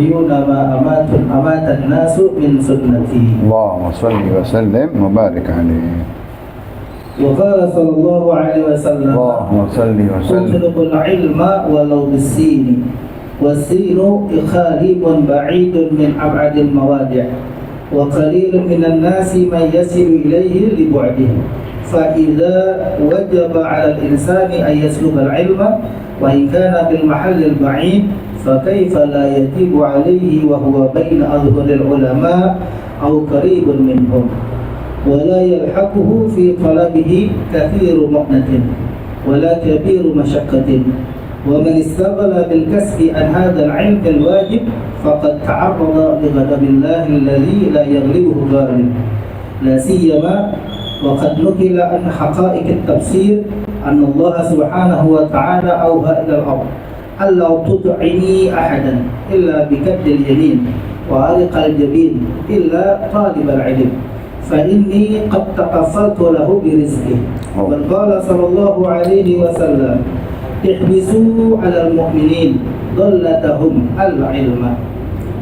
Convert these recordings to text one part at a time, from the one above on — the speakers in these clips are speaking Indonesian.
يحيون ما أمات الناس من سنتي. اللهم صل وسلم وبارك عليه. وقال صلى الله عليه وسلم اللهم صل وسلم. اطلب العلم ولو بالسين والسين خالب بعيد من أبعد المواضع وقليل من الناس من يصل إليه لبعده فإذا وجب على الإنسان أن يسلب العلم وإن كان بالمحل البعيد فكيف لا يتيب عليه وهو بين أظهر العلماء أو قريب منهم ولا يلحقه في طلبه كثير مؤنة ولا كبير مشقة ومن استغل بالكسب عن هذا العلم الواجب فقد تعرض لغضب الله الذي لا يغلبه غالب لا سيما وقد نقل عن حقائق التفسير أن الله سبحانه وتعالى أوحى إلى الأرض ألا تطعني أحدا إلا بكد اليمين وأرق الجبين إلا طالب العلم فإني قد تكفلت له برزقه بل قال صلى الله عليه وسلم احبسوا على المؤمنين ضلتهم العلم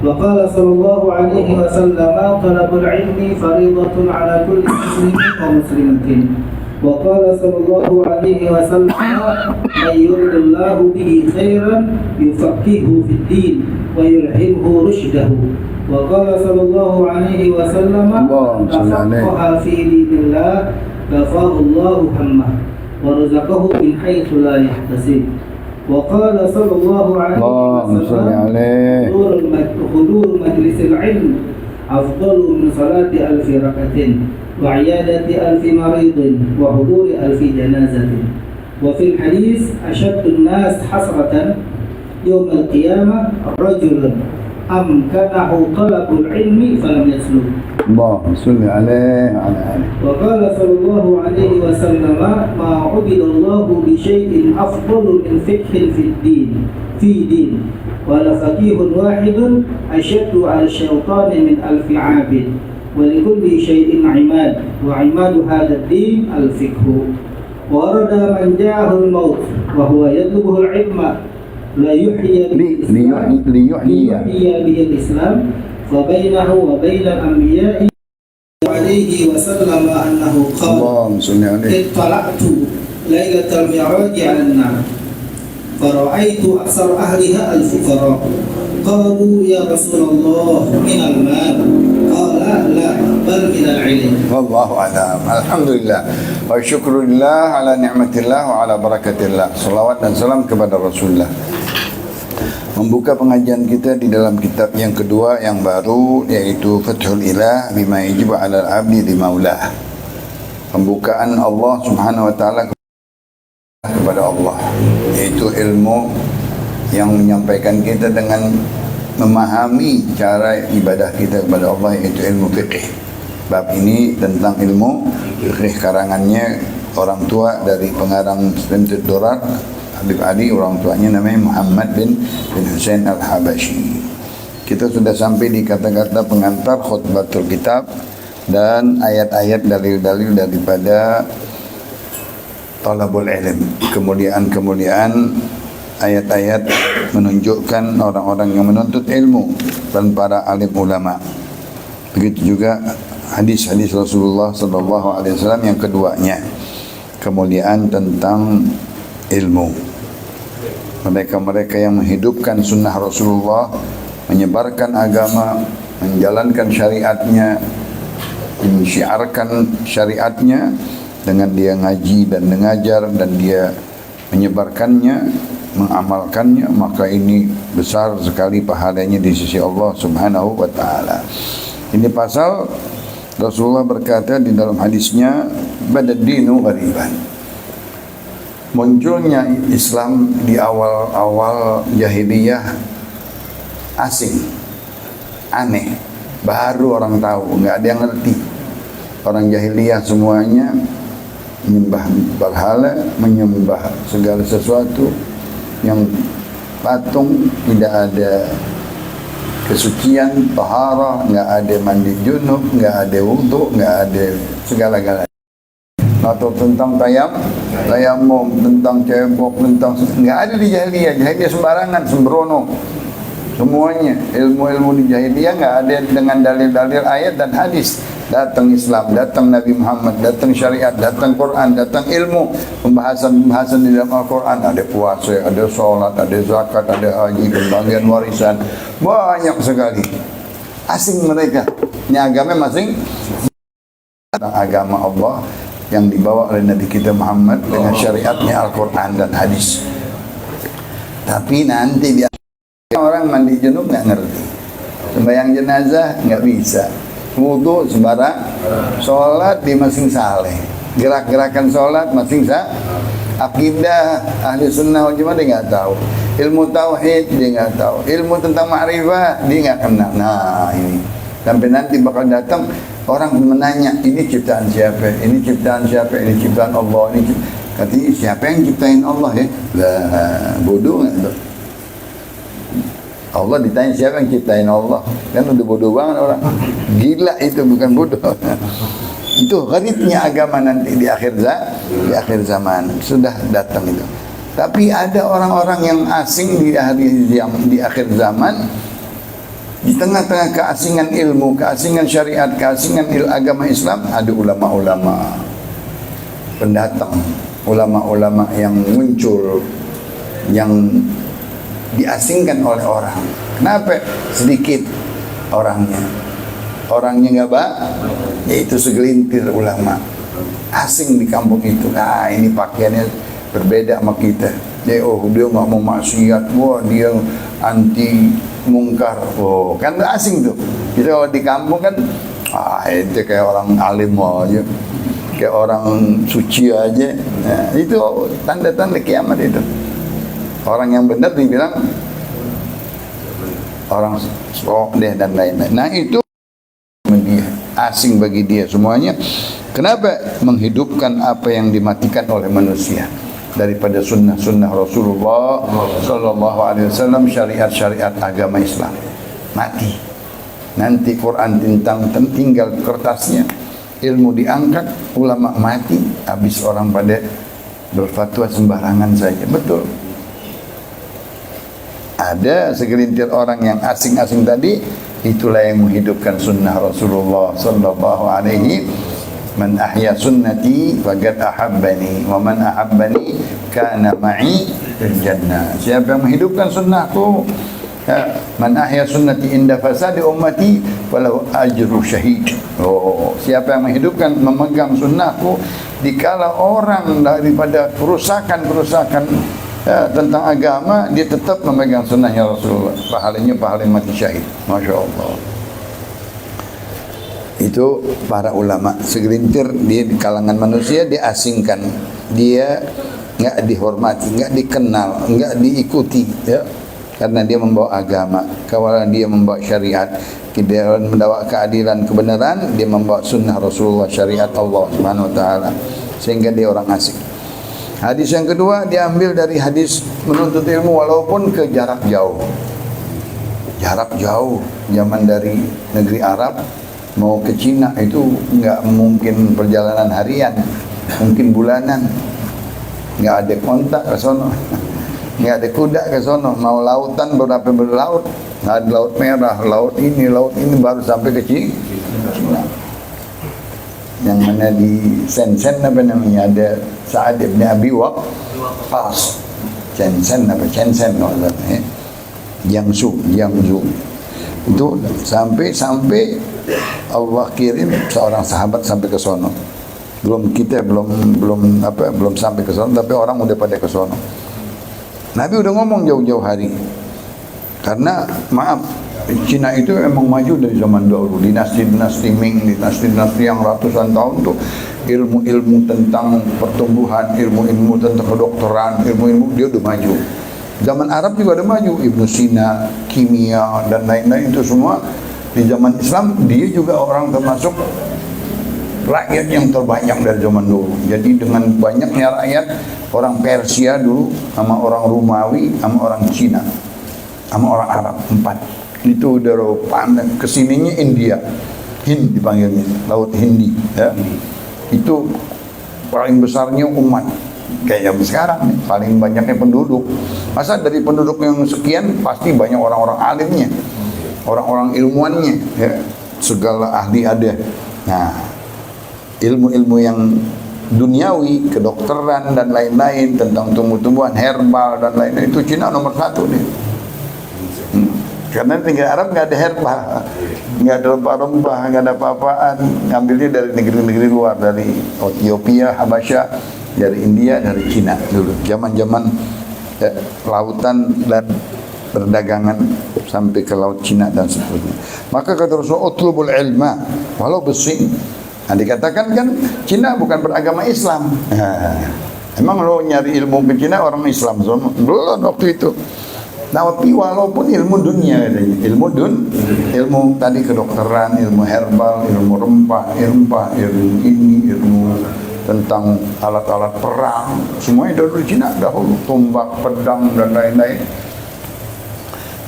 وقال صلى الله عليه وسلم طلب العلم فريضة على كل مسلم ومسلمة وقال صلى الله عليه وسلم من يرد الله به خيرا يفقهه في الدين ويلهمه رشده وقال صلى الله عليه وسلم تفقه في دين الله كفاه الله همه ورزقه من حيث لا يحتسب وقال صلى الله عليه وسلم حضور مجلس العلم أفضل من صلاة 1000 ركعة وعيادة 1000 مريض وحضور 1000 جنازة وفي الحديث أشد الناس حسرة يوم القيامة رجل أمكنه طلب العلم فلم يسلك اللهم صل عليه وعلى آله. وقال صلى الله عليه وسلم ما عبد الله بشيء أفضل من فقه في دين ولا فقيه واحد أشد على الشيطان من 1000 عابد ولكل شيء عماد وعماد هذا الدين الفقه ورد من جاءه الموت وهو يطلبه العلم ليحيي به الإسلام فبينه وبين الأنبياء عليه وسلم أنه قال اطلعت ليلة المعراج على النار فرأيت أكثر أهلها الفقراء قالوا يا رسول الله من المال قال لا بل من العلم والله أعلم. Alhamdulillah wa syukurillah ala ni'matillah wa ala barakatillah. Salawat dan salam kepada Rasulullah. Membuka pengajian kita di dalam kitab yang kedua yang baru, yaitu Fathul Ilah bima yajibu 'alal 'abdi li maulah. Pembukaan Allah Subhanahu wa taala kepada Allah, yaitu ilmu yang menyampaikan kita dengan memahami cara ibadah kita kepada Allah, yaitu ilmu fiqih. Bab ini tentang ilmu fiqih, karangannya orang tua dari pengarang Srimtud Durar Habib Ali, orang tuanya namanya Muhammad bin Husain Al-Habashi. Kita sudah sampai di kata-kata pengantar khutbatul kitab dan ayat-ayat dalil-dalil daripada talabul ilm, kemuliaan-kemuliaan ayat-ayat menunjukkan orang-orang yang menuntut ilmu dan para alim ulama. Begitu juga hadis-hadis Rasulullah sallallahu alaihi wasallam yang keduanya, kemuliaan tentang ilmu. Mereka-mereka yang menghidupkan sunnah Rasulullah, menyebarkan agama, menjalankan syariatnya, mensyiarkan syariatnya dengan dia ngaji dan mengajar dan dia menyebarkannya, mengamalkannya, maka ini besar sekali pahalanya di sisi Allah Subhanahu wa taala. Ini pasal Rasulullah berkata di dalam hadisnya, badad-dinu ghariban. Munculnya Islam di awal-awal jahiliyah asing, aneh, baru orang tahu, enggak ada yang ngerti. Orang jahiliyah semuanya menyembah berhala, menyembah segala sesuatu yang patung, tidak ada kesucian, taharah, enggak ada mandi junub, enggak ada wudu, enggak ada segala-galanya. Atau tentang tayamum, tentang cebok, tentang enggak ada di jahiliyah. Jahiliyah sembarangan, sembrono. semuanya. Ilmu-ilmu di jahiliyah nggak ada dengan dalil-dalil ayat dan hadis. Datang Islam, datang Nabi Muhammad, datang syariat, datang Quran, datang ilmu, pembahasan di dalam Al-Quran. Ada puasa, ada sholat, ada zakat, ada haji, pembagian warisan, banyak sekali. Asing mereka. Ini agama masing agama Allah yang dibawa oleh Nabi kita Muhammad dengan syariatnya Al-Quran dan hadis. Tapi nanti dia orang mandi junub nggak ngerti, sembahyang jenazah nggak bisa, wudu sembarang, sholat di masing saleh, gerak-gerakan sholat masing akidah ahli sunnah wal jamaah dia nggak tahu, ilmu tauhid dia nggak tahu, ilmu tentang ma'rifah dia nggak kenal. Nah ini sampai nanti bakal datang orang menanya, ini ciptaan siapa, ini ciptaan siapa, ini ciptaan Allah, ini katanya siapa yang ciptain Allah ya? Lah bodoh nggak tuh? Allah ditanya siapa yang ciptain Allah, kan udah bodoh banget orang. Gila itu, bukan bodoh. Itu gharibnya agama nanti di akhir zaman sudah datang itu. Tapi ada orang-orang yang asing di akhir zaman, di tengah-tengah keasingan ilmu, keasingan syariat, keasingan agama Islam, ada ulama-ulama pendatang, ulama-ulama yang muncul, yang diasingkan oleh orang. Kenapa? Sedikit orangnya nggak yaitu segelintir ulama asing di kampung itu. Nah ini pakaiannya berbeda sama kita. Dia nggak mau maksiat, wah dia anti mungkar. Oh kan asing tuh. Kita kalau di kampung kan itu kayak orang alim aja, kayak orang suci aja. Nah, itu tanda-tanda kiamat itu. Orang yang benar dibilang orang soleh dan lain-lain. Nah itu dia asing bagi dia semuanya. Kenapa? Menghidupkan apa yang dimatikan oleh manusia daripada sunnah Rasulullah Sallallahu Alaihi Wasallam, syariat agama Islam mati. Nanti Quran tinggal kertasnya, ilmu diangkat, ulama mati, habis orang pada berfatwa sembarangan saja. Betul. Ada segelintir orang yang asing-asing tadi, itulah yang menghidupkan sunnah Rasulullah Sallallahu Alaihi. Man ahya sunnati faqad ahabbani wa man ahabbani kana ma'i fil jannah. Siapa yang menghidupkan sunnahku, man ahya sunnati inda fasadi ummati falahu ajru syahid. Oh, siapa yang menghidupkan, memegang sunnahku dikala orang daripada kerusakan tentang agama, dia tetap memegang sunnahnya Rasulullah, pahalanya pahala mati syahid. Masya Allah. Itu para ulama segelintir, dia di kalangan manusia diasingkan, dia nggak dihormati, nggak dikenal, nggak diikuti, ya, karena dia membawa agama, karena dia membawa syariat, dia membawa keadilan, kebenaran, dia membawa sunnah Rasulullah, syariat Allah Subhanahu Wa Taala, sehingga dia orang asing. Hadis yang kedua diambil dari hadis menuntut ilmu walaupun ke jarak jauh. Jarak jauh, zaman dari negeri Arab mau ke Cina itu nggak mungkin perjalanan harian, mungkin bulanan. Nggak ada kontak ke sono, nggak ada kuda ke sono. Mau lautan berlaut, ada laut merah, laut ini baru sampai ke Cina. Yang mana di Shenzhen apa namanya, ada Sa'ad ibn Abi Waqqas. Shenzhen Jiangsu itu sampai Allah kirim seorang sahabat sampai ke sono. Belum sampai ke sono, tapi orang udah pada ke sono. Nabi udah ngomong jauh-jauh hari. Karena maaf, Cina itu emang maju dari zaman dahulu, dinasti-dinasti Ming, dinasti-dinasti yang ratusan tahun tuh ilmu-ilmu tentang pertumbuhan, ilmu-ilmu tentang kedokteran, ilmu-ilmu dia udah maju. Zaman Arab juga ada maju, Ibnu Sina, kimia dan lain-lain itu semua. Di zaman Islam dia juga orang termasuk rakyat yang terbanyak dari zaman dulu. Jadi dengan banyaknya rakyat, orang Persia dulu sama orang Romawi sama orang Cina sama orang Arab, 4 itu udah pandang. Kesininya India, Hind dipanggilnya, Laut Hindi, ya. Itu paling besarnya umat kayak sekarang nih, paling banyaknya penduduk Masa dari penduduk yang sekian pasti banyak orang-orang alimnya, orang-orang ilmuannya, ya. Segala ahli ada. Nah, ilmu-ilmu yang duniawi, kedokteran dan lain-lain, tentang tumbuh-tumbuhan, herbal dan lain-lain, itu Cina nomor 1 nih. Karena negara Arab nggak ada herbal, nggak ada rempah-rempah, nggak ada apa-apaan. Ngambilnya dari negeri-negeri luar, dari Ethiopia, Habasya, dari India, dari Cina dulu. Zaman-zaman lautan dan perdagangan sampai ke laut Cina dan seterusnya. Maka kata Rasulullah, utlubul ilma walau bisin. Nah, dikatakan kan Cina bukan beragama Islam. Emang lo nyari ilmu ke Cina orang Islam? Belum waktu itu. Nah, tapi walaupun ilmu dunia, ilmu tadi kedokteran, ilmu herbal, ilmu rempah, ilmu ini, ilmu tentang alat-alat perang, semuanya dari Cina dahulu, tombak, pedang dan lain-lain.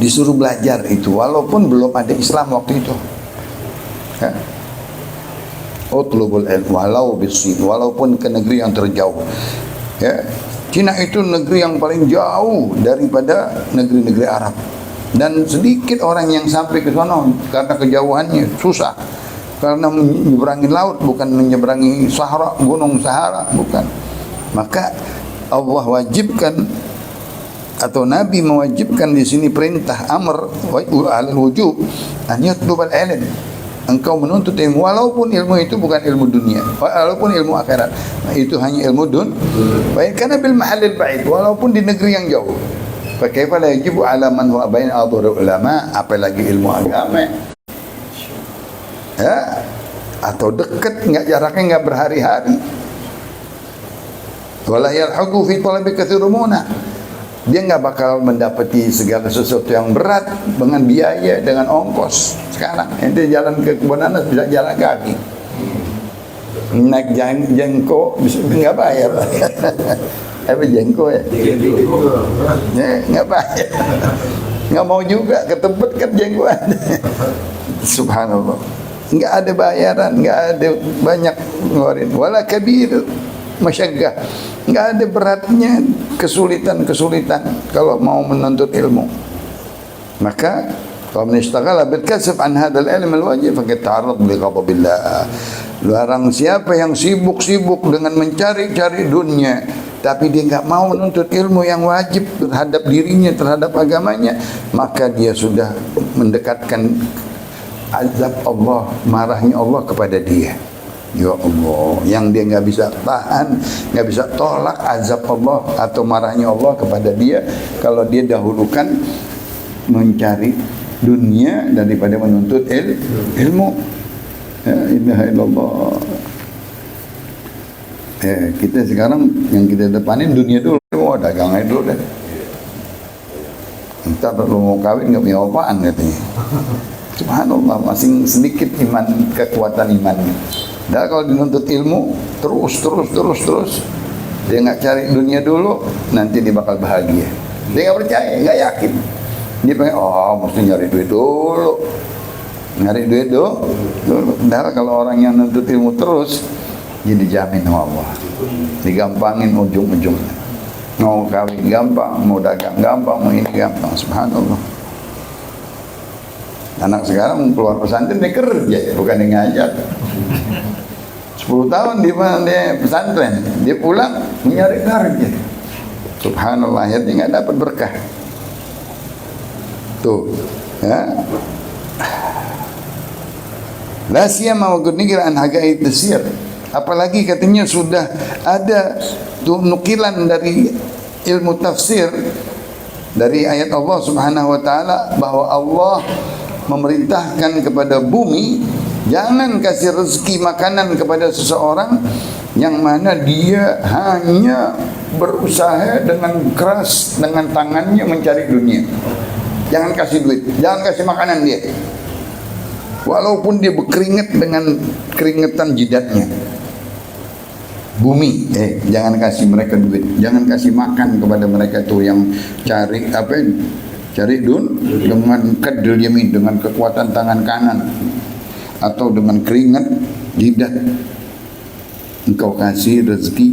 Disuruh belajar itu, walaupun belum ada Islam waktu itu. Ya. Utlubul ilm walau bisin, walaupun ke negeri yang terjauh. Ya. Cina itu negeri yang paling jauh daripada negeri-negeri Arab, dan sedikit orang yang sampai ke sana karena kejauhannya susah, karena menyeberangi laut, bukan menyeberangi Sahara, gunung Sahara, bukan. Maka Allah wajibkan atau Nabi mewajibkan di sini perintah amr al-wujub an yatlubal ilm. Engkau menuntut ilmu walaupun ilmu itu bukan ilmu dunia, walaupun ilmu akhirat. Nah, itu hanya ilmu baik karena bil mahallil ba'id, walaupun di negeri yang jauh. Fa kaifa la yajibu ala man huwa bain adhur ulama, apalagi ilmu agama. Ya, atau dekat, enggak jaraknya enggak berhari-hari. Wala yalhaqu fi talabi katsirumuna. Dia enggak bakal mendapati segala sesuatu yang berat dengan biaya, dengan ongkos. Sekarang ente jalan ke kebun nanas bisa jalan kaki, naik jengko bisa nggak bayar. Apa jengko ya? Nggak bayar, nggak mau juga ke tempat kan jengkoan. Subhanallah, nggak ada bayaran, nggak ada banyak ngeluarin. Wala kabir masyaggah, nggak ada beratnya kesulitan kalau mau menuntut ilmu. Maka kalau menistaghala bil kasb an hadzal ilm al wajib faqad ta'arrad li ghadabillah. Larang siapa yang sibuk dengan mencari-cari dunia tapi dia enggak mau menuntut ilmu yang wajib terhadap dirinya, terhadap agamanya, maka dia sudah mendekatkan azab Allah, marahnya Allah kepada dia. Ya Allah, yang dia enggak bisa tahan, enggak bisa tolak azab Allah atau marahnya Allah kepada dia kalau dia dahulukan mencari dunia daripada menuntut ilmu. Ya ilaha illallah. Kita sekarang yang kita depanin dunia dulu, mau dagang aja dulu deh. Entar lu mau kawin nggak punya apaan katanya. Subhanallah, masing sedikit kekuatan imannya. Dan kalau dinuntut ilmu terus, dia nggak cari dunia dulu, nanti dia bakal bahagia. Dia nggak percaya, nggak yakin. Dia pengen, mesti nyari duit dulu. Padahal kalau orang yang nuntut ilmu terus, dia dijamin sama Allah. Digampangin ujung-ujungnya. Mau kawin gampang, mau dagang gampang, mau ini gampang. Subhanallah. Anak sekarang keluar pesantren dia kerja, bukan dia ngajar. 10 tahun di mana dia pesantren, dia pulang mencari kerja. Subhanallah, akhirnya nggak dapat berkah. Tuh, ya. La siyama wa gunigir an hagai tasir. Apalagi katanya sudah ada tuh nukilan dari ilmu tafsir dari ayat Allah Subhanahu wa taala bahwa Allah memerintahkan kepada bumi jangan kasih rezeki makanan kepada seseorang yang mana dia hanya berusaha dengan keras dengan tangannya mencari dunia. Jangan kasih duit, jangan kasih makanan dia. Walaupun dia berkeringat dengan keringetan jidatnya. Bumi, jangan kasih mereka duit, jangan kasih makan kepada mereka tuh yang cari dengan kadil yamin, dengan kekuatan tangan kanan atau dengan keringat jidat. Engkau kasih rezeki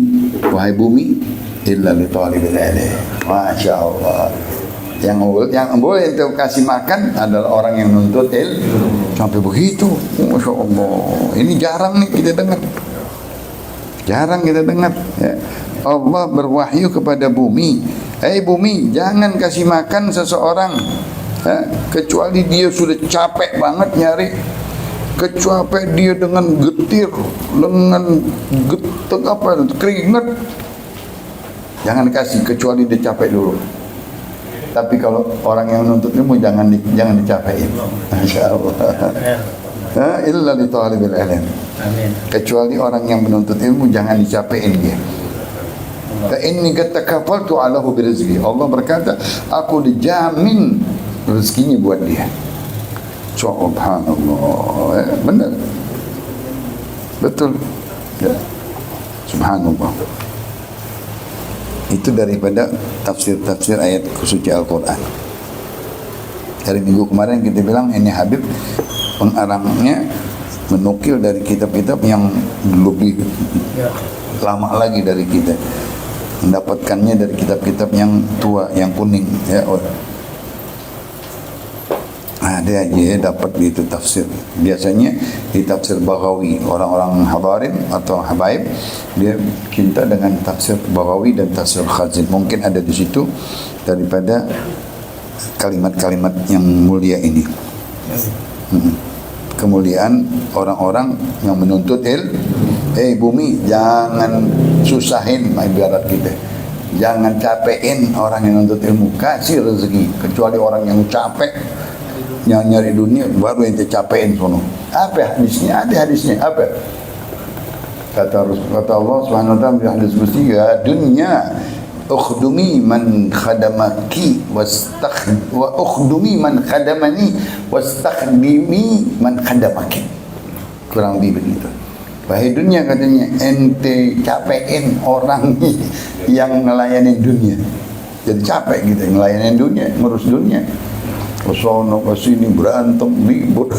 wahai bumi illa li talibil ilm. Masya Allah. Yang boleh untuk kasih makan adalah orang yang nuntut ilmu. Sampai begitu. Masya Allah. Ini jarang nih kita dengar. Jarang kita dengar. Ya. Allah berwahyu kepada bumi. Bumi, jangan kasih makan seseorang. Kecuali dia sudah capek banget nyari, kecuali dia dengan getir, dengan keringat, jangan kasih kecuali dia capek dulu. Tapi kalau orang yang nuntut ilmu jangan dicapekin. Masya Allah. Illa li talibil ilm. Kecuali orang yang menuntut ilmu jangan dicapekin dia. Fa inni qad takafaltu alahu birizqi. Allah berkata, aku dijamin rezekinya buat dia. Subhanallah. Benar. Betul. Ya. Subhanallah. Itu daripada tafsir-tafsir ayat suci Al-Quran. Dari minggu kemarin kita bilang ini Habib pengarangnya menukil dari kitab-kitab yang lebih lama lagi dari kita. Mendapatkannya dari kitab-kitab yang tua, yang kuning. Ya, ada aja dapat gitu tafsir. Biasanya di tafsir Baghawi, orang-orang hadarin atau habaib dia cinta dengan tafsir Baghawi dan tafsir Khazin. Mungkin ada di situ daripada kalimat-kalimat yang mulia ini. Kemuliaan orang-orang yang menuntut bumi, jangan susahin ibarat kita. Jangan capein orang yang menuntut ilmu, kasih rezeki. Kecuali orang yang capek yang nyari dunia baru ente capein sono. Apa hadisnya? Ada hadisnya. Apa? Kata Allah Subhanahu wa taala di hadis qudsi, ya dunya ukhdumi man khadamaki wa ukhdumi man khadamani wastakhdimi man khadamaki. Kurang lebih begitu. Wahai dunia, katanya, ente capein orang yang ngelayanin dunia. Jadi capek gitu ngelayanin dunia, ngurus dunia. Kesono kesini berantem ribut.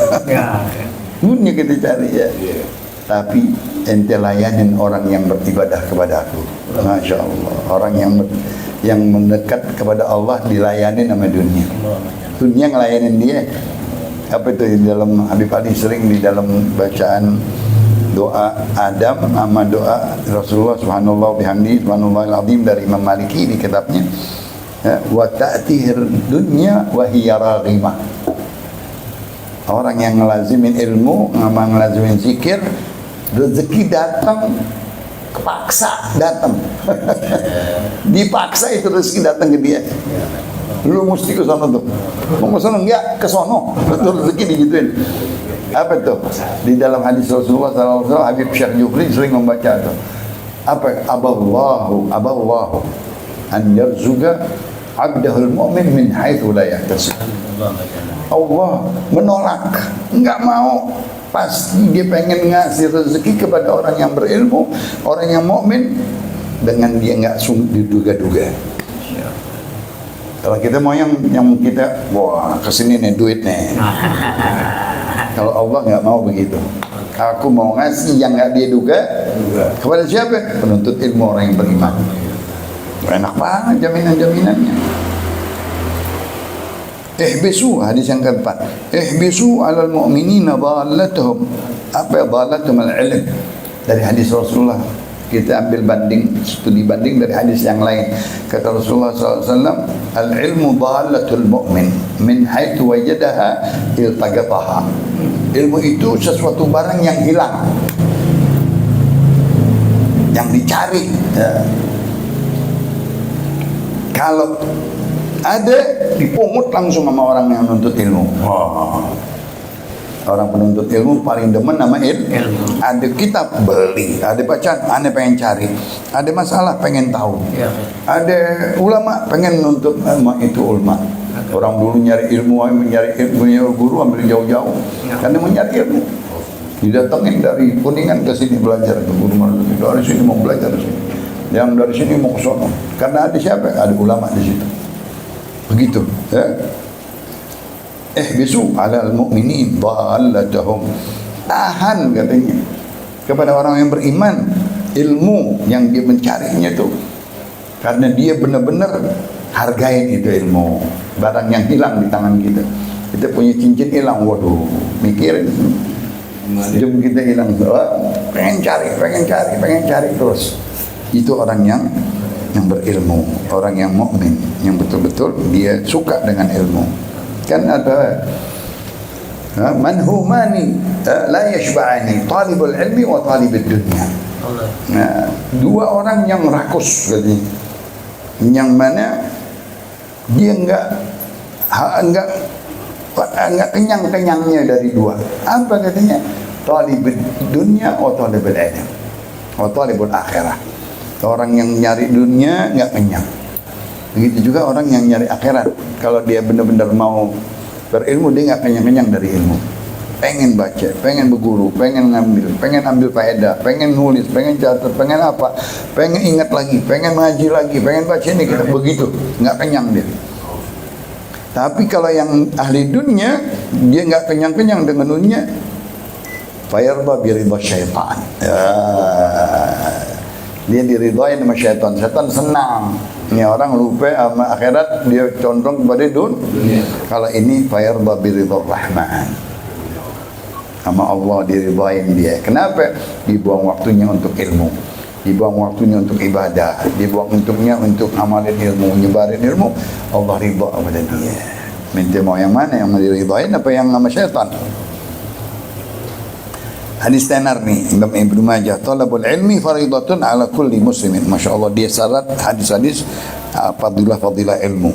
Dunia kita cari ya. Tapi ente layanin orang yang beribadah kepada aku. Masya Allah. Orang yang mendekat kepada Allah dilayanin sama dunia. Dunia ngelayanin dia. Apa itu di dalam Habib Ali sering di dalam bacaan doa Adam sama doa Rasulullah subhanallah bihamdi subhanallahil azim dari Imam Maliki di kitabnya. Wa ta'tihir dunya wa hiya raghimah. Orang yang ngelazimin ilmu, ngelazimin zikir, rezeki datang kepaksa datang. Dipaksa itu rezeki datang ke dia. Lu mesti ke sana tuh. Mau ke sana enggak? Ke sono. Betul rezeki digituin. Apa itu? Di dalam hadis Rasulullah SAW, Habib Syekh Jufri sering membaca itu. Apa? Aballahu an yarzuqa abdahul mu'min min haitsu la yahtasib. Allah menolak, enggak mau. Pasti dia pengen ngasih rezeki kepada orang yang berilmu, orang yang mukmin dengan dia enggak diduga-duga. Kalau kita mau yang kita, wah kesini nih duit nih. Kalau Allah nggak mau begitu. Aku mau ngasih yang nggak dia duga kepada siapa? Penuntut ilmu, orang yang beriman. Enak banget jaminan-jaminannya. Ihbisu, hadis yang keempat. Ihbisu alal mu'minina dhallatuhum. Apa dhallatuhum al-ilm? Dari hadis Rasulullah. Kita ambil studi banding dari hadis yang lain. Kata Rasulullah SAW, al-ilmu dhallatul mu'min min haitsu wajadaha iltaqataha. Ilmu itu sesuatu barang yang hilang, yang dicari. Ya. Kalau ada, dipungut langsung sama orang yang menuntut ilmu. Orang penuntut ilmu paling demen nama ilmu. Ada kitab beli, ada bacaan, ane pengen cari. Ada masalah pengen tahu. Ada ulama pengen nuntut ilmu, itu ulama. Orang dulu nyari ilmu, punya guru ambil jauh-jauh. Karena mau nyari ilmu. Didatengin dari Kuningan ke sini belajar ke guru mana, dari sini mau belajar ke sini. Yang dari sini mau ke sono. Karena ada siapa? Ada ulama di situ. Begitu, ya. Ihbisu alal mu'minin dhallatuhum. Tahan katanya kepada orang yang beriman ilmu yang dia mencarinya itu. Karena dia benar-benar hargain itu ilmu. Barang yang hilang di tangan kita. Kita punya cincin hilang, waduh, mikirin. Jam kita hilang, pengen cari terus. Itu orang yang berilmu, orang yang mukmin, yang betul-betul dia suka dengan ilmu. Kan ada manhumani la yashba'ani, talibul ilmi wa talibud dunya. Nah, dua orang yang rakus katanya, yang mana dia enggak kenyang-kenyangnya dari dua. Apa katanya? Talibud dunya wa talibul ilm wa talibul akhirah. Orang yang nyari dunia enggak kenyang. Begitu juga orang yang nyari akhirat. Kalau dia benar-benar mau berilmu, dia enggak kenyang-kenyang dari ilmu. Pengen baca, pengen berguru, pengen ambil faedah, pengen nulis, pengen catat, pengen apa, pengen ingat lagi, pengen ngaji lagi, pengen baca ini, kita begitu, nggak kenyang dia. Tapi kalau yang ahli dunia, dia nggak kenyang-kenyang dengan dunia. Fayarba biridha syaitan. Ya. Dia diridhoi sama syaitan. Syaitan senang. Ini orang lupa sama akhirat, dia condong kepada dunia. Kalau ini fayarba biridha rahman. Sama Allah diridhain dia. Kenapa? Dibuang waktunya untuk ilmu, dibuang waktunya untuk ibadah, dibuang untuknya untuk amalin ilmu, nyebarin ilmu. Allah ridha kepada dia. Minta mau yang mana, yang diridhain apa yang sama syaitan? Hadis tenar nih, Imam Ibnu Majah, talabul ilmi faridatun ala kulli muslimin. Masya Allah, dia syarat hadis-hadis fadilah ilmu.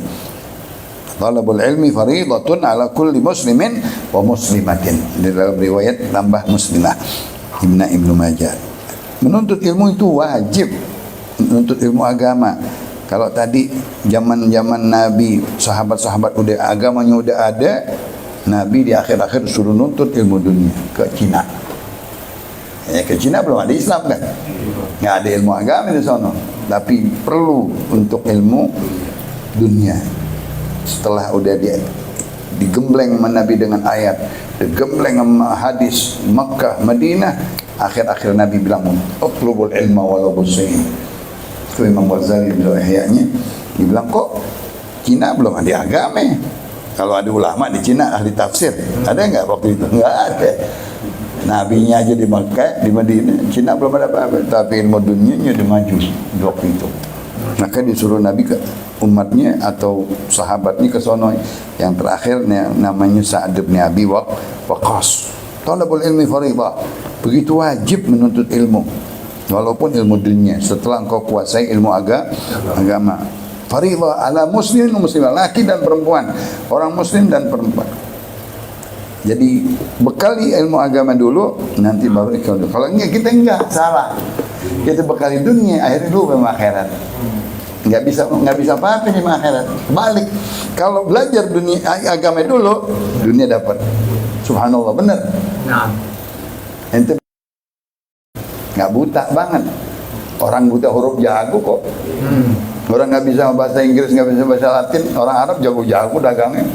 Talabul ilmi faridatun ala kulli muslimin wa muslimatin. Di dalam riwayat tambah muslimah. Ibnu Majah. Menuntut ilmu itu wajib. Menuntut ilmu agama. Kalau tadi zaman-zaman Nabi, sahabat-sahabat udah agamanya udah ada, Nabi di akhir-akhir suruh nuntut ilmu dunia ke Cina. Ya, ke Cina belum ada Islam kan? Nggak ada ilmu agama di sana. Tapi perlu untuk ilmu dunia. Setelah udah dia digembleng sama Nabi dengan ayat, digembleng sama hadis Makkah, Madinah, akhir-akhir Nabi bilang, "Utlubul ilma walau bisayyin." Itu Imam Ghazali bilang ihya'nya, dia bilang, kok Cina belum ada agama? Kalau ada ulama di Cina ahli tafsir, ada enggak waktu itu? Enggak ada. Nabinya aja di Makkah, di Madinah, Cina belum ada apa-apa, tapi ilmu dunianya udah maju waktu itu. Maka disuruh Nabi ke umatnya atau sahabatnya ke sono. Yang terakhir namanya Sa'ad bin Abi Waqqas. Talabul ilmi faridah. Begitu wajib menuntut ilmu. Walaupun ilmu dunia, setelah engkau kuasai ilmu agama. Faridah ala muslimin wa muslimah, laki dan perempuan, orang muslim dan perempuan. Jadi bekali ilmu agama dulu, nanti baru ikhlas. Kalau enggak, kita enggak, salah. Kita bekali dunia, akhirnya lupa sama akhirat. Nggak bisa apa-apa nih sama akhirat. Balik. Kalau belajar dunia agama dulu, dunia dapat. Subhanallah, benar. Nah. Ente nggak buta banget. Orang buta huruf jago kok. Orang nggak bisa bahasa Inggris, nggak bisa bahasa Latin, orang Arab jago-jago dagangnya.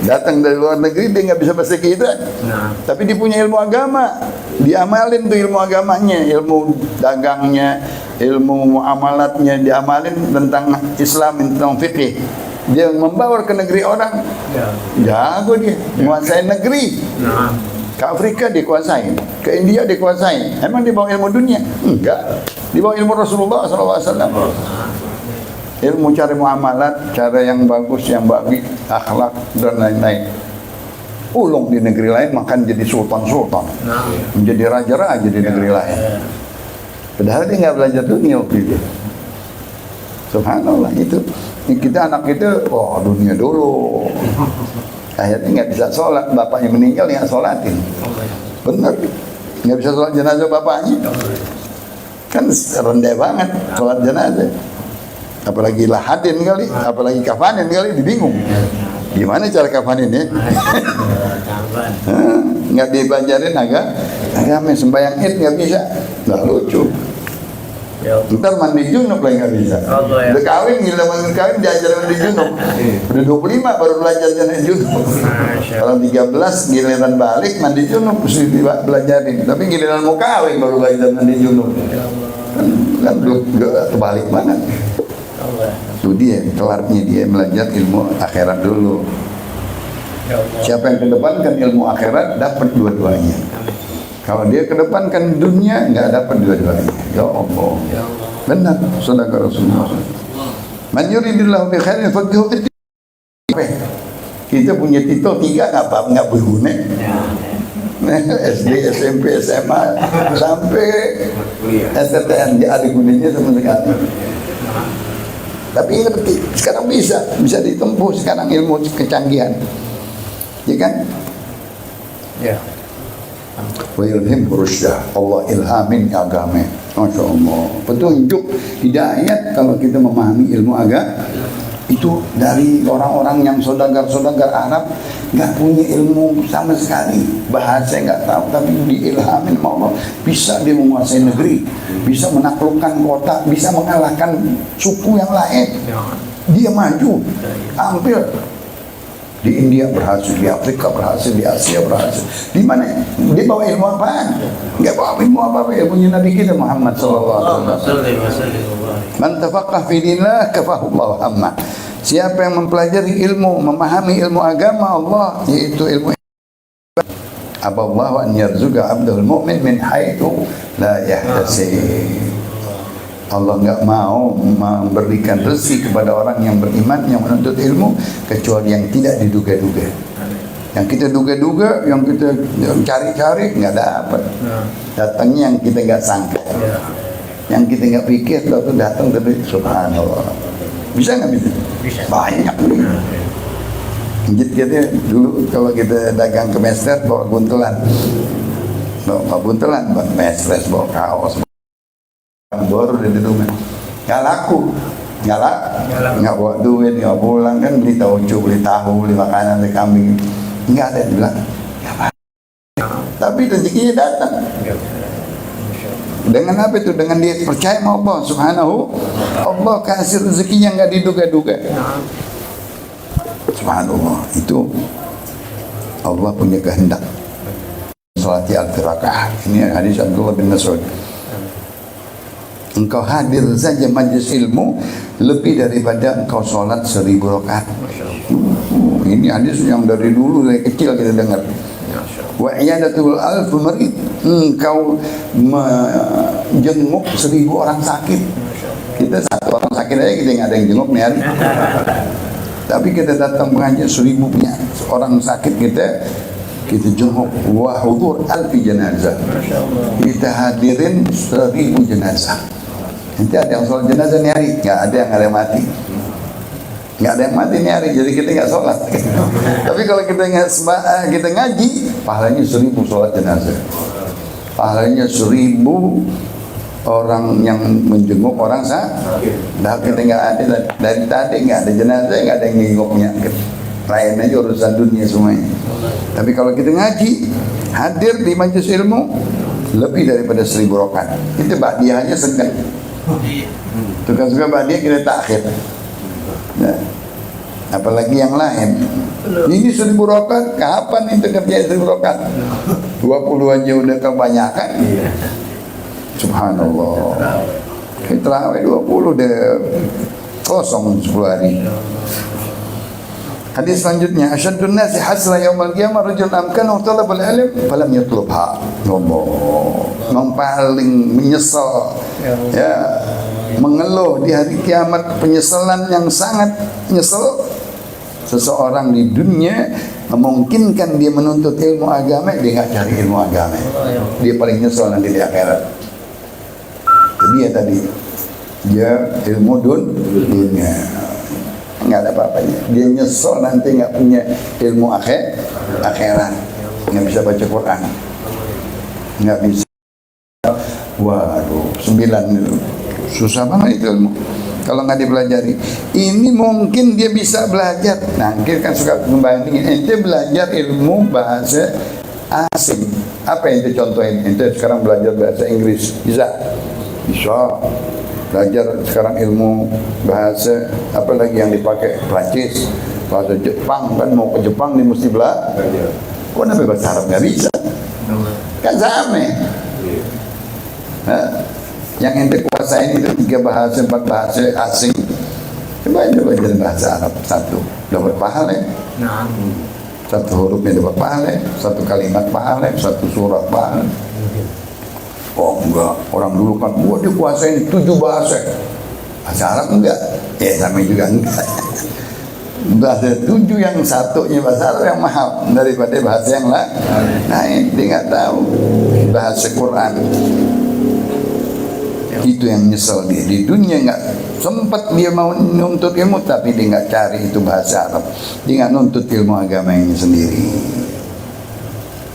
Datang dari luar negeri, dia nggak bisa bahasa kita. Nah. Tapi dia punya ilmu agama, diamalin tuh ilmu agamanya, ilmu dagangnya, ilmu muamalatnya diamalin tentang Islam, tentang fikih. Dia membawa ke negeri orang, jago dia, menguasai negeri. Nah. Ke Afrika dikuasai, ke India dikuasai. Emang dia bawa ilmu dunia? Enggak, dia bawa ilmu Rasulullah SAW. Ilmu cara muamalat, cara yang bagus, yang baik, akhlak dan lain-lain. Ulung di negeri lain makan jadi sultan-sultan, menjadi raja-raja di negeri lain. Padahal dia nggak belajar dunia waktu itu. Subhanallah, itu. Kita anak kita, oh dunia dulu. Akhirnya nggak bisa sholat, bapaknya meninggal nggak sholatin. Bener, nggak bisa sholat jenazah bapaknya. Kan rendah banget sholat jenazah. Apalagi lahadin kali, apalagi kafanin kali, dibingung. Gimana cara kafanin ya? Nggak dibajarin agama sembahyang id nggak bisa, nggak lucu. Ntar mandi junub lagi nggak bisa. Udah kawin, gila kawin diajarin mandi junub. Udah 25 baru belajar mandi junub. Kalau 13 giliran balik mandi junub mesti belajarin. Tapi giliran mau kawin baru belajar mandi junub. kan terbalik banget. Itu dia kelarnya, dia belajar ilmu akhirat dulu. Siapa yang kedepankan ilmu akhirat dapat dua-duanya. Kalau dia kedepankan dunia nggak dapat dua-duanya. Ya Allah. Benar, saudara Rasulullah. Man yuridillahu bi khairin faqihu fid din. Kita punya titel 3 nggak berguna. SD, SMP, SMA sampai STM dia ada gunanya sama sekali. Tapi ngerti, sekarang bisa ditempuh sekarang ilmu kecanggihan, ya kan? Ya. Wa yulhim rusydah, Allah ilhamin agama. Masya Allah, petunjuk hidayat kalau kita memahami ilmu agama itu dari orang-orang yang saudagar-saudagar Arab nggak punya ilmu sama sekali, bahasa nggak tahu, tapi diilhamin sama Allah bisa dia menguasai negeri, bisa menaklukkan kota, bisa mengalahkan suku yang lain. Dia maju, hampir di India berhasil, di Afrika berhasil, di Asia berhasil. Di mana? Dia bawa ilmu apaan? Nggak bawa ilmu apa-apa, ilmunya Nabi kita Muhammad SAW. Man tafaqah fi dinillah kafahullahu hamma. Siapa yang mempelajari ilmu, memahami ilmu agama Allah, yaitu ilmu aballahu an yarzuqa abdul mu'min min haitsu la yahtasib. Allah enggak mau memberikan rezeki kepada orang yang beriman yang menuntut ilmu kecuali yang tidak diduga-duga. Yang kita duga-duga, yang kita cari-cari enggak dapat. Datangnya yang kita enggak sangka. Yang kita enggak pikir itu datang, tapi subhanallah. Bisa nggak bisa? Bisa. Banyak. Kita dulu kalau kita dagang ke Mestre bawa buntelan, bawa mestres, bawa kaos, baru di rumah. Nggak laku, nggak bawa duit, nggak pulang kan beli tauco, beli tahu, beli makanan, beli kambing, nggak ada yang bilang. Tapi rezekinya datang. Dengan apa itu? Dengan dia percaya sama Allah Subhanahu. Allah kasih rezeki yang nggak diduga-duga. Subhanallah, itu Allah punya kehendak. Salati al-firaqah. Ini hadis Abdullah bin Mas'ud. Engkau hadir saja majlis ilmu lebih daripada engkau sholat 1000 rakaat. Ini hadis yang dari dulu, dari kecil kita dengar. Wa iyadatul alf marid, engkau menjenguk 1000 orang sakit. Kita satu orang sakit aja kita nggak ada yang jenguk nih hari. Tapi kita datang mengajar 1000 punya orang sakit kita jenguk. Wa hudur alfi jenazah, kita hadirin 1000 jenazah. Nanti ada yang sholat jenazah nih hari, nggak ada yang mati. Nggak ada yang mati nih hari, jadi kita nggak sholat. Tapi kalau kita ngaji, pahalanya 1000 sholat jenazah, pahalanya 1000 orang yang menjenguk orang sakit. Nah kita nggak ada dari tadi, nggak ada jenazah, nggak ada yang menjenguknya. Lain aja urusan dunia semuanya. Tapi kalau kita ngaji, hadir di majelis ilmu lebih daripada 1000 rakaat. Itu ba'diyahnya segan. Suka-suka ba'diyah kita takhir. Nah, apalagi yang lain. Ini 1000 rakaat, kapan itu kerja 1000 rakaat? 20 aja udah kebanyakan. Subhanallah. Kita terawih 20 deh kosong 10 hari. Hadis selanjutnya, asyadun nasi hasra yaumil qiyamah rajul amkanahu talabul ilm falam yatlubha. Yang paling menyesal, ya, mengeluh di hari kiamat, penyesalan yang sangat nyesel seseorang di dunia memungkinkan dia menuntut ilmu agama, dia nggak cari ilmu agama, dia paling nyesel nanti di akhirat. Jadi ya tadi dia ilmu dunia nggak ada apa-apanya, dia nyesel nanti nggak punya ilmu akhirat, nggak bisa baca Quran, nggak bisa. Waduh, 9 itu susah banget itu ilmu kalau nggak dipelajari. Ini mungkin dia bisa belajar. Nah, kita kan suka membandingin, ente belajar ilmu bahasa asing, apa yang ente contohin? Ente sekarang belajar bahasa Inggris, bisa belajar sekarang ilmu bahasa apa lagi yang dipakai, Prancis, bahasa Jepang, kan mau ke Jepang dia mesti belajar. Kok namanya bahasa Arab nggak bisa? Kan sama. Yang ente kuasain itu 3 bahasa, 4 bahasa asing. Coba ente belajar bahasa Arab satu, dapat pahala. Nah, Satu hurufnya dapat pahala, satu kalimat pahala, satu surat pahala. Oh enggak, orang dulu kan gua dikuasain 7 bahasa. Bahasa Arab enggak? Ya sama juga enggak. Bahasa 7 yang satunya bahasa Arab yang mahal daripada bahasa yang lain. Nah ini dia nggak tahu bahasa Quran. Itu yang nyesel dia. Di dunia nggak sempat dia mau nuntut ilmu, tapi dia nggak cari itu bahasa Arab. Dia nggak nuntut ilmu agamanya sendiri.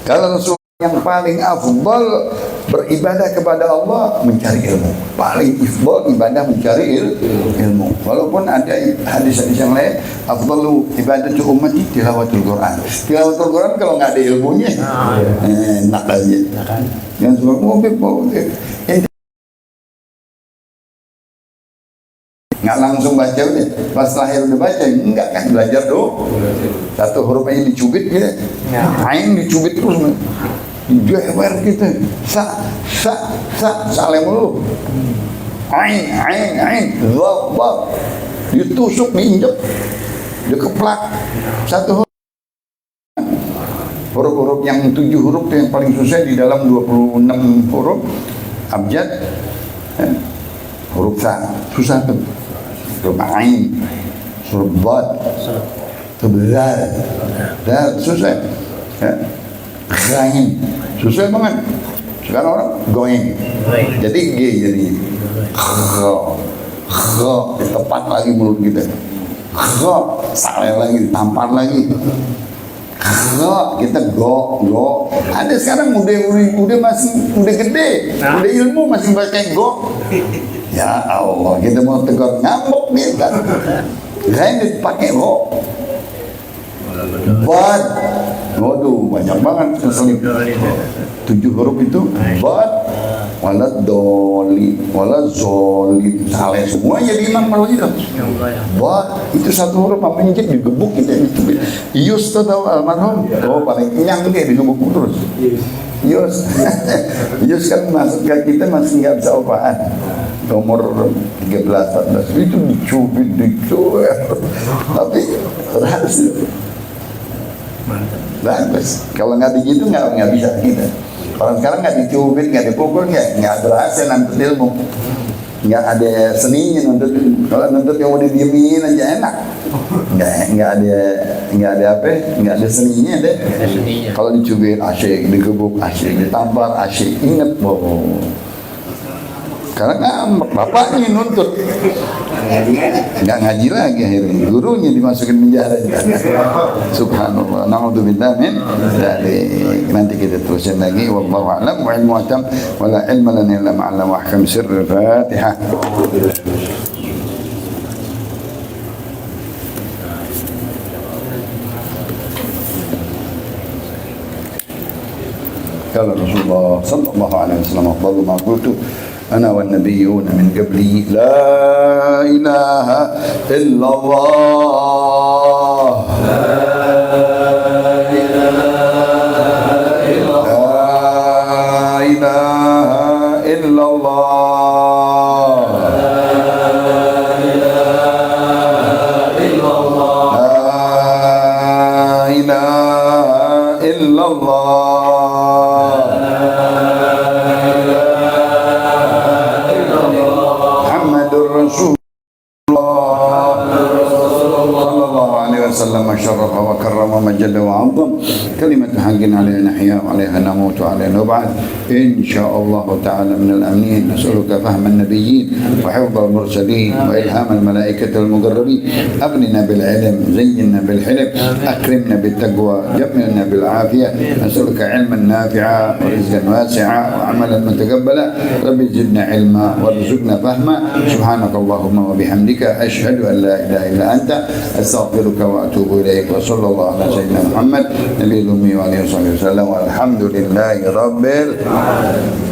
Kalau Rasul yang paling afdal beribadah kepada Allah mencari ilmu. Paling afdal ibadah mencari ilmu. Walaupun ada hadis-hadis yang lain, afdalu ibadatu ummati tilawatul Quran. Tilawatul Quran kalau nggak ada ilmunya, enak aja. Yang suka mobil nggak langsung baca udah, pas lahir udah baca, enggak kan belajar doh. Satu huruf aja dicubit gitu, ain dicubit terus. Jewer kita, saleh mulu. Ain, bab, ditusuk, diinjek, dikeplak. Satu huruf yang 7 huruf yang paling susah di dalam 26 huruf abjad, huruf sa susah tuh. Huruf ain, huruf bad, huruf dal, susah. Gain, susah banget. Sekarang orang going, jadi G jadi tepat lagi mulut kita. Salah lagi, tampar lagi. Kita go. Ada sekarang udah masih udah gede, udah ilmu masih pakai go. Ya Allah, kita mau tegur ngambek nih kan. Gain dipakai go. Bad, waduh banyak banget keselip. 7 huruf itu bad, wala doli, wala zoli, salah semua jadi imam kalau gitu. Bad itu 1 huruf apa injek digebuk gitu. Yus tuh tahu almarhum, oh paling kenyang dia digebuk terus. Yus kan masuk ke kita masih nggak bisa opahan. Umur 13-14 itu dicubit, tapi berhasil. Bagus. Kalau nggak begitu nggak bisa kita. Orang sekarang nggak dicubit, nggak dipukul, nggak berhasil nuntut ilmu. Nggak ada seninya nuntut. Kalau nuntut yang udah diemin aja enak. Nggak ada seninya deh. Kalau dicubit asyik, digebuk asyik, ditampar asyik, inget boh. Karena bapaknya nuntut, nggak ngaji lagi akhirnya, gurunya dimasukin penjara. Subhanallah, naudzubillah min dzalik. Nanti kita terusin lagi. Wallahu a'lam wa ilmu atam wa la ilma lana illa ma 'allamna wa ahkam sirr Fatihah. Kala Rasulullah sallallahu alaihi wasallam afdalu ma qultu أنا والنبيون من قبلي لا إله إلا الله لا إله إلا الله لا إله إلا الله وسلم شرف وكرم ومجد وعظم كلمة حق عليها نحيا وعليها نموت وعليها نبعث إن شاء الله تعالى من الأمنين. نسألك فهم النبيين وحفظ المرسلين وإلهام الملائكة المقربين. أغننا بالعلم، زينا بالحلم، أكرمنا بالتقوى، جملنا بالعافية. نسألك علما نافعا ورزقا واسعا وعملا متقبلا. رب زدنا علما وارزقنا فهما. سبحانك اللهم وبحمدك أشهد أن لا إله إلا أنت أستغفرك وأتوب إليك. وصلى الله على سيدنا محمد نبي الأمي وعليه وصحبه وسلم والحمد لله رب العالمين.